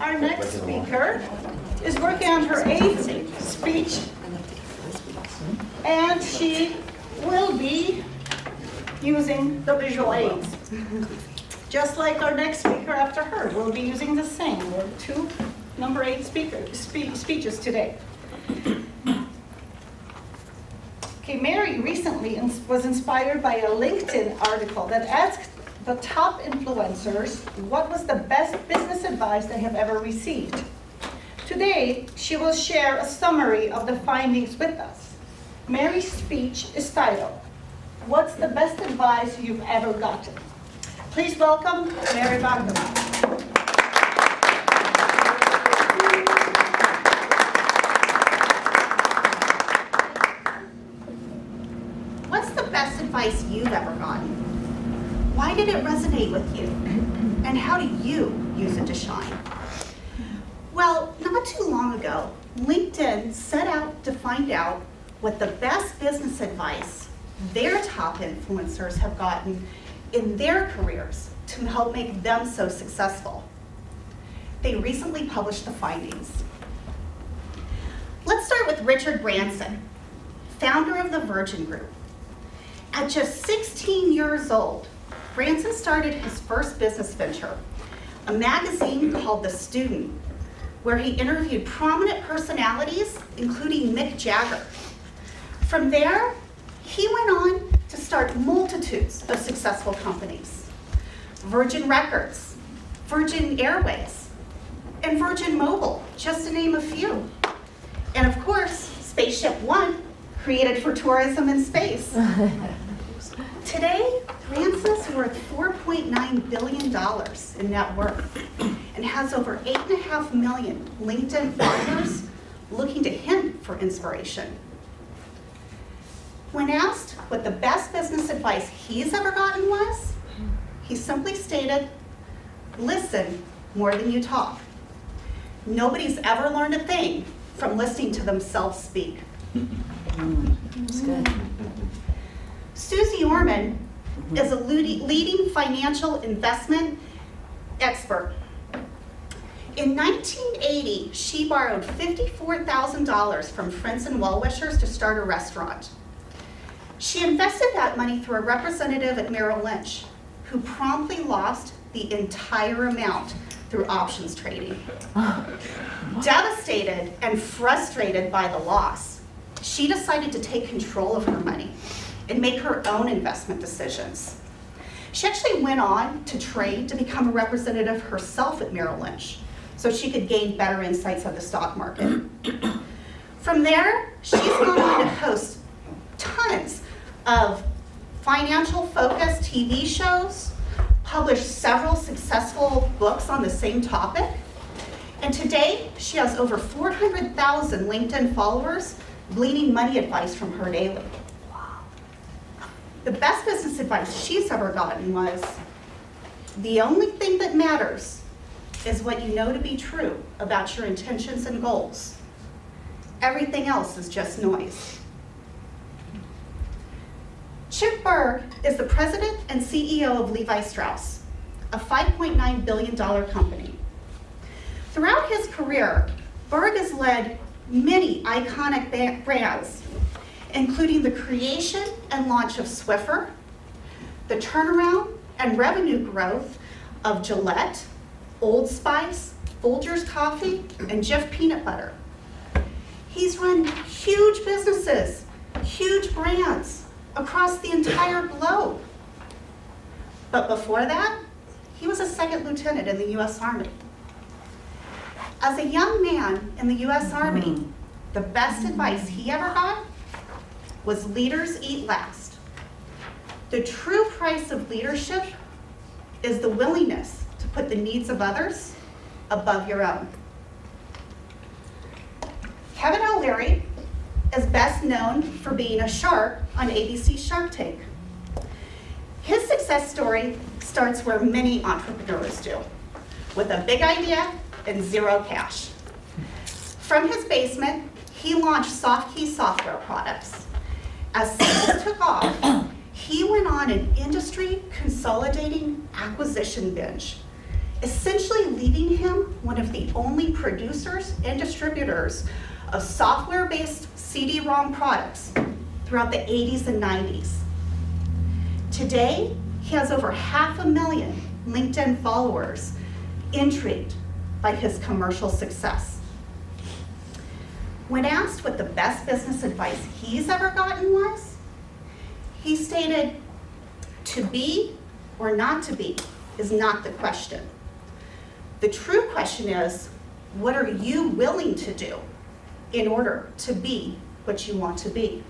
Our next speaker is working on her 8th speech, and she will be using the visual aids. Just like our next speaker after her, we'll be using the same. We're two number 8 speeches today. Okay, Mary recently was inspired by a LinkedIn article that asked the top influencers what was the best business advice they have ever received. Today, she will share a summary of the findings with us. Mary's speech is titled, "What's the best advice you've ever gotten?" Please welcome Mary Bogdanov. What's the best advice you've ever gotten? Why did it resonate with you? And how do you use it to shine? Well, not too long ago, LinkedIn set out to find out what the best business advice their top influencers have gotten in their careers to help make them so successful. They recently published the findings. Let's start with Richard Branson, founder of the Virgin Group. At just 16 years old, Branson started his first business venture, a magazine called The Student, where he interviewed prominent personalities, including Mick Jagger. From there, he went on to start multitudes of successful companies: Virgin Records, Virgin Airways, and Virgin Mobile, just to name a few. And of course, Spaceship One, created for tourism in space. Today, Branson's worth $4.9 billion in net worth and has over 8.5 million LinkedIn followers looking to him for inspiration. When asked what the best business advice he's ever gotten was, he simply stated, "Listen more than you talk." Nobody's ever learned a thing from listening to themselves speak. That's good. Susie Orman is a leading financial investment expert. In 1980, she borrowed $54,000 from friends and well-wishers to start a restaurant. She invested that money through a representative at Merrill Lynch, who promptly lost the entire amount through options trading. Devastated and frustrated by the loss, she decided to take control of her money and make her own investment decisions. She actually went on to train to become a representative herself at Merrill Lynch, so she could gain better insights of the stock market. From there, she's gone on to host tons of financial-focused TV shows, published several successful books on the same topic, and today she has over 400,000 LinkedIn followers gleaning money advice from her daily. The best business advice she's ever gotten was, "The only thing that matters is what you know to be true about your intentions and goals. Everything else is just noise." Chip Bergh is the president and CEO of Levi Strauss, a $5.9 billion company. Throughout his career, Bergh has led many iconic brands, including the creation and launch of Swiffer, the turnaround and revenue growth of Gillette, Old Spice, Folgers Coffee, and Jif Peanut Butter. He's run huge businesses, huge brands across the entire globe. But before that, he was a second lieutenant in the US Army. As a young man in the US Army, the best advice he ever got was leaders eat last. The true price of leadership is the willingness to put the needs of others above your own. Kevin O'Leary is best known for being a shark on ABC's Shark Tank. His success story starts where many entrepreneurs do, with a big idea and zero cash. From his basement, he launched SoftKey software products. As sales took off, he went on an industry consolidating acquisition binge. essentially leaving him one of the only producers and distributors of software-based CD-ROM products throughout the 80s and 90s. Today, he has over 500,000 LinkedIn followers, intrigued by his commercial success. When asked what the best business advice he's ever gotten was, he stated, "To be or not to be is not the question. The true question is, what are you willing to do in order to be what you want to be?"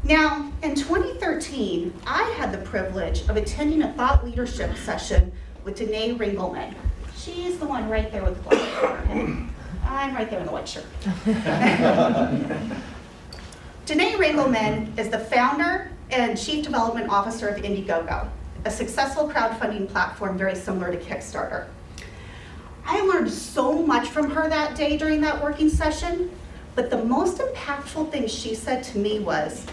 Now, in 2013, I had the privilege of attending a thought leadership session with Danae Ringelman. She's the one right there with the black hair on her head. I'm right there in the white shirt. Danae Ringelman is the founder and chief development officer of Indiegogo, a successful crowdfunding platform very similar to Kickstarter. I learned so much from her that day during that working session, but the most impactful thing she said to me was,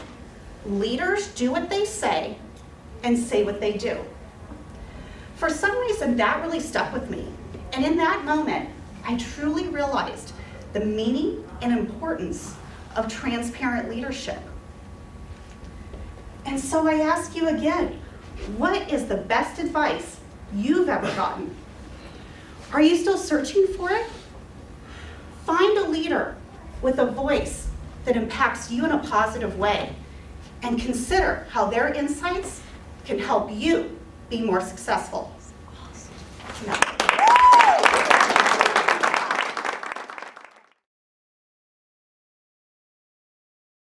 leaders do what they say and say what they do. For some reason, that really stuck with me. And in that moment, I truly realized the meaning and importance of transparent leadership. And so I ask you again, what is the best advice you've ever gotten? Are you still searching for it? Find a leader with a voice that impacts you in a positive way, and consider how their insights can help you be more successful. Awesome.